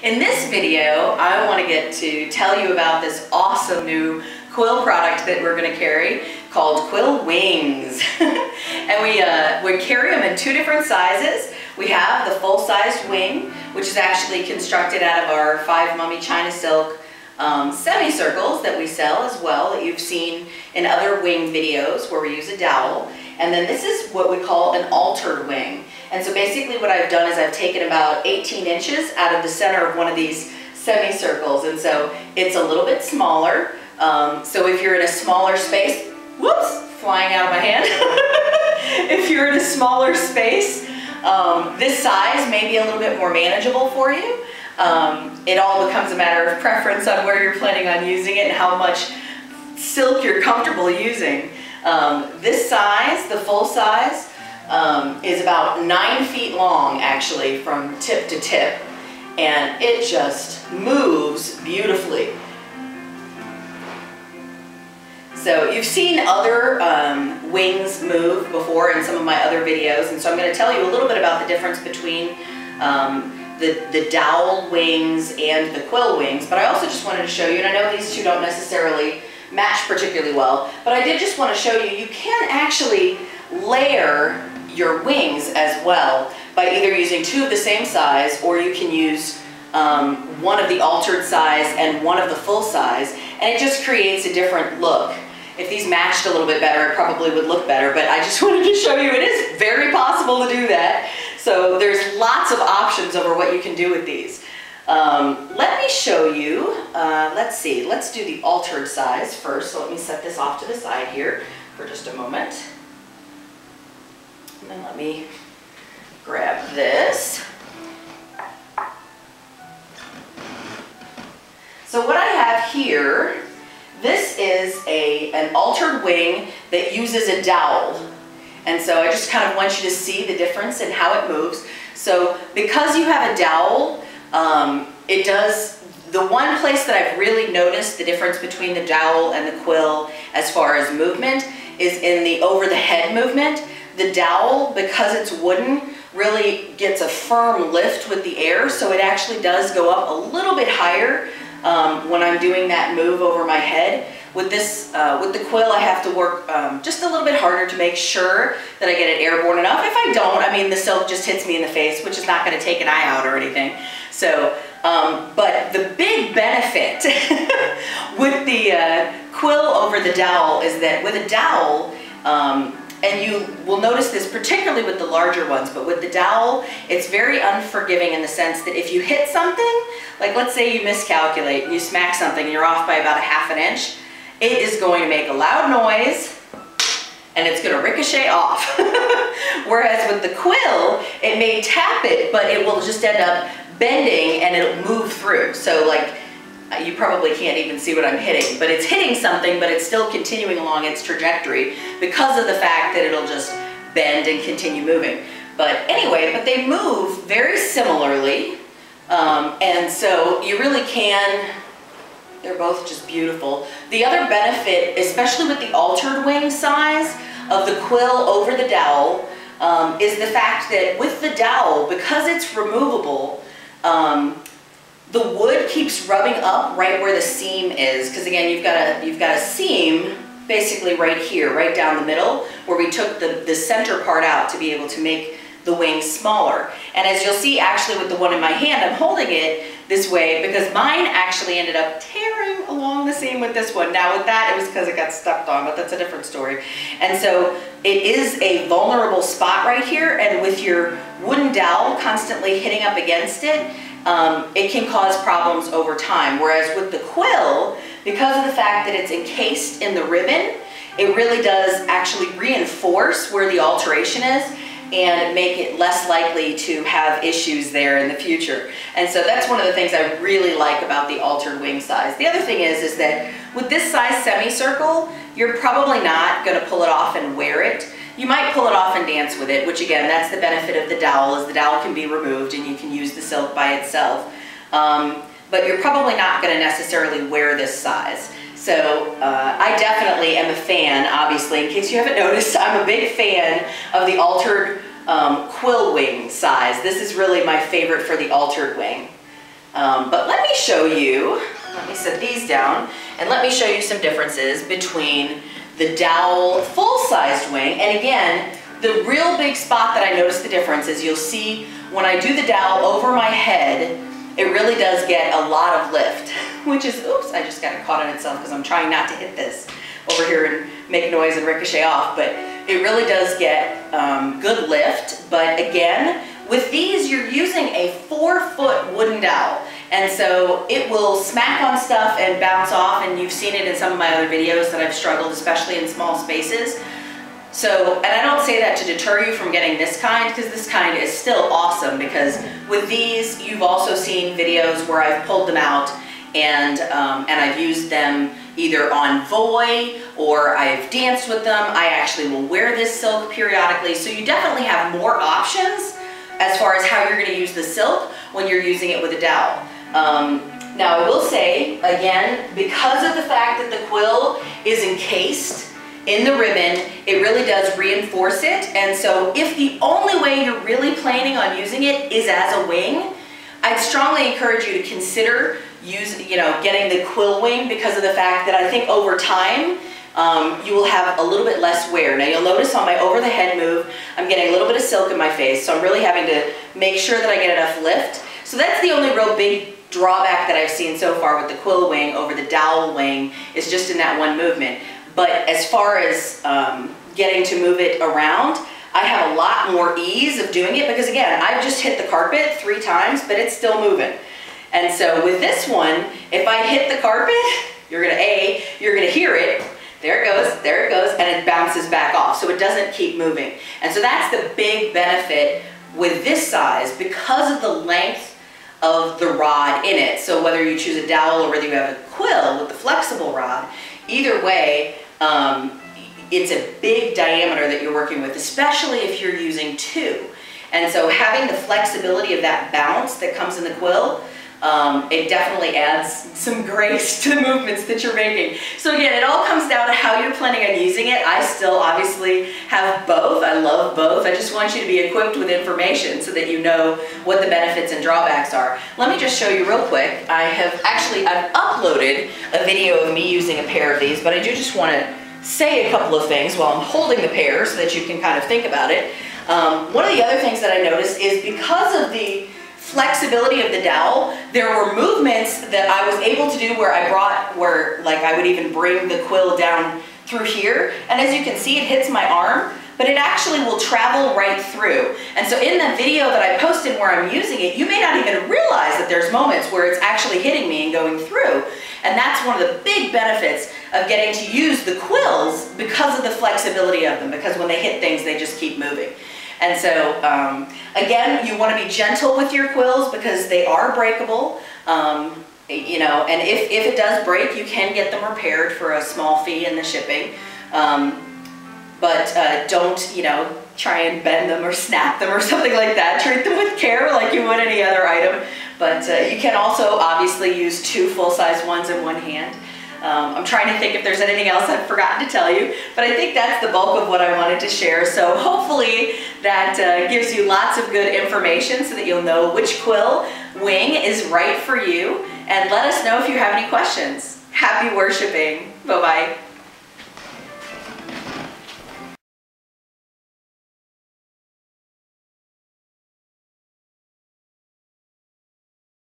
In this video, I want to get to tell you about this awesome new Quill product that we're going to carry called Quill Wings. And we carry them in two different sizes. We have the full-sized wing, which is actually constructed out of our 5 Mummy China Silk semicircles that we sell as well, that you've seen in other wing videos where we use a dowel. And then this is what we call an altered wing. And so basically what I've done is I've taken about 18 inches out of the center of one of these semicircles, and so it's a little bit smaller. So if you're in a smaller space, whoops, flying out of my hand. If you're in a smaller space, this size may be a little bit more manageable for you. It all becomes a matter of preference on where you're planning on using it and how much silk you're comfortable using. This size, the full size, is about 9 feet long actually from tip to tip, and it just moves beautifully. So you've seen other wings move before in some of my other videos, and so I'm going to tell you a little bit about the difference between the dowel wings and the quill wings, but I also just wanted to show you, and I know these two don't necessarily match particularly well, but I did just want to show you, you can actually layer your wings as well by either using 2 of the same size, or you can use one of the altered size and one of the full size, and it just creates a different look. If these matched a little bit better, it probably would look better, but I just wanted to show you it is very possible to do that. So there's lots of options over what you can do with these. Let me show you, let's see, let's do the altered size first. So let me set this off to the side here for just a moment. And then let me grab this. So what I have here, this is an altered wing that uses a dowel. And so I just kind of want you to see the difference in how it moves. So because you have a dowel, it does, the one place that I've really noticed the difference between the dowel and the quill as far as movement is in the over the head movement. The dowel, because it's wooden, really gets a firm lift with the air, so it actually does go up a little bit higher when I'm doing that move over my head. With this, with the quill, I have to work just a little bit harder to make sure that I get it airborne enough. If I don't, I mean, the silk just hits me in the face, which is not going to take an eye out or anything. So, but the big benefit with the quill over the dowel is that with a dowel, and you will notice this particularly with the larger ones, but with the dowel, it's very unforgiving in the sense that if you hit something, like let's say you miscalculate and you smack something and you're off by about a ½ inch, it is going to make a loud noise and it's going to ricochet off. Whereas with the quill, it may tap it, but it will just end up bending and it'll move through. So like, you probably can't even see what I'm hitting, but it's hitting something, but it's still continuing along its trajectory because of the fact that it'll just bend and continue moving. But anyway, but they move very similarly, and so you really can, they're both just beautiful. The other benefit, especially with the altered wing size of the quill over the dowel, is the fact that with the dowel, because it's removable, the wood keeps rubbing up right where the seam is, because again, you've got a seam basically right here, right down the middle, where we took the center part out to be able to make the wing smaller. And as you'll see, actually with the one in my hand, I'm holding it this way because mine actually ended up tearing along the seam with this one. Now with that, it was because it got stepped on, but that's a different story. And so it is a vulnerable spot right here, and with your wooden dowel constantly hitting up against it, it can cause problems over time. Whereas with the quill, because of the fact that it's encased in the ribbon, it really does actually reinforce where the alteration is and make it less likely to have issues there in the future. And so that's one of the things I really like about the altered wing size. The other thing is that with this size semicircle, you're probably not going to pull it off and wear it. You might pull it off and dance with it, which again, that's the benefit of the dowel, is the dowel can be removed and you can use the silk by itself. But you're probably not going to necessarily wear this size. So I definitely am a fan, obviously, in case you haven't noticed, I'm a big fan of the altered quill wing size. This is really my favorite for the altered wing. But let me show you, let me set these down, and let me show you some differences between the dowel full-sized wing. And again, the real big spot that I notice the difference is you'll see when I do the dowel over my head, it really does get a lot of lift, which is, oops, I just got it caught on itself because I'm trying not to hit this over here and make noise and ricochet off, but it really does get good lift. But again, with these, you're using a 4-foot wooden dowel. And so it will smack on stuff and bounce off, and you've seen it in some of my other videos that I've struggled, especially in small spaces. So, and I don't say that to deter you from getting this kind, because this kind is still awesome, because with these, you've also seen videos where I've pulled them out and I've used them either on voy or I've danced with them. I actually will wear this silk periodically, so you definitely have more options as far as how you're going to use the silk when you're using it with a dowel. Now I will say, again, because of the fact that the quill is encased in the ribbon, it really does reinforce it. And so if the only way you're really planning on using it is as a wing, I'd strongly encourage you to consider getting the quill wing, because of the fact that I think over time, you will have a little bit less wear. Now you'll notice on my over the head move, I'm getting a little bit of silk in my face, so I'm really having to make sure that I get enough lift. So that's the only real big drawback that I've seen so far with the quill wing over the dowel wing, is just in that one movement. But as far as getting to move it around, I have a lot more ease of doing it, because again, I've just hit the carpet 3 times, but it's still moving. And so with this one, if I hit the carpet, you're gonna hear it. There it goes, and it bounces back off, so it doesn't keep moving. And so that's the big benefit with this size, because of the length of the rod in it. So whether you choose a dowel or whether you have a quill with the flexible rod, either way, it's a big diameter that you're working with, especially if you're using 2. And so having the flexibility of that bounce that comes in the quill, it definitely adds some grace to the movements that you're making. So again, it all comes down to how you're planning on using it. I still obviously have both. I love both. I just want you to be equipped with information so that you know what the benefits and drawbacks are. Let me just show you real quick. I've uploaded a video of me using a pair of these, but I do just want to say a couple of things while I'm holding the pair so that you can kind of think about it. One of the other things that I noticed is, because of the flexibility of the dowel, there were movements that I was able to do where I would even bring the quill down through here, and as you can see, it hits my arm, but it actually will travel right through. And so in the video that I posted where I'm using it, you may not even realize that there's moments where it's actually hitting me and going through. And that's one of the big benefits of getting to use the quills, because of the flexibility of them, because when they hit things, they just keep moving. And so, again, you want to be gentle with your quills, because they are breakable. And if it does break, you can get them repaired for a small fee in the shipping. But don't, try and bend them or snap them or something like that. Treat them with care like you would any other item. But you can also obviously use 2 full-size ones in one hand. I'm trying to think if there's anything else I've forgotten to tell you, but I think that's the bulk of what I wanted to share. So hopefully that gives you lots of good information so that you'll know which quill wing is right for you. And let us know if you have any questions. Happy worshiping. Bye-bye.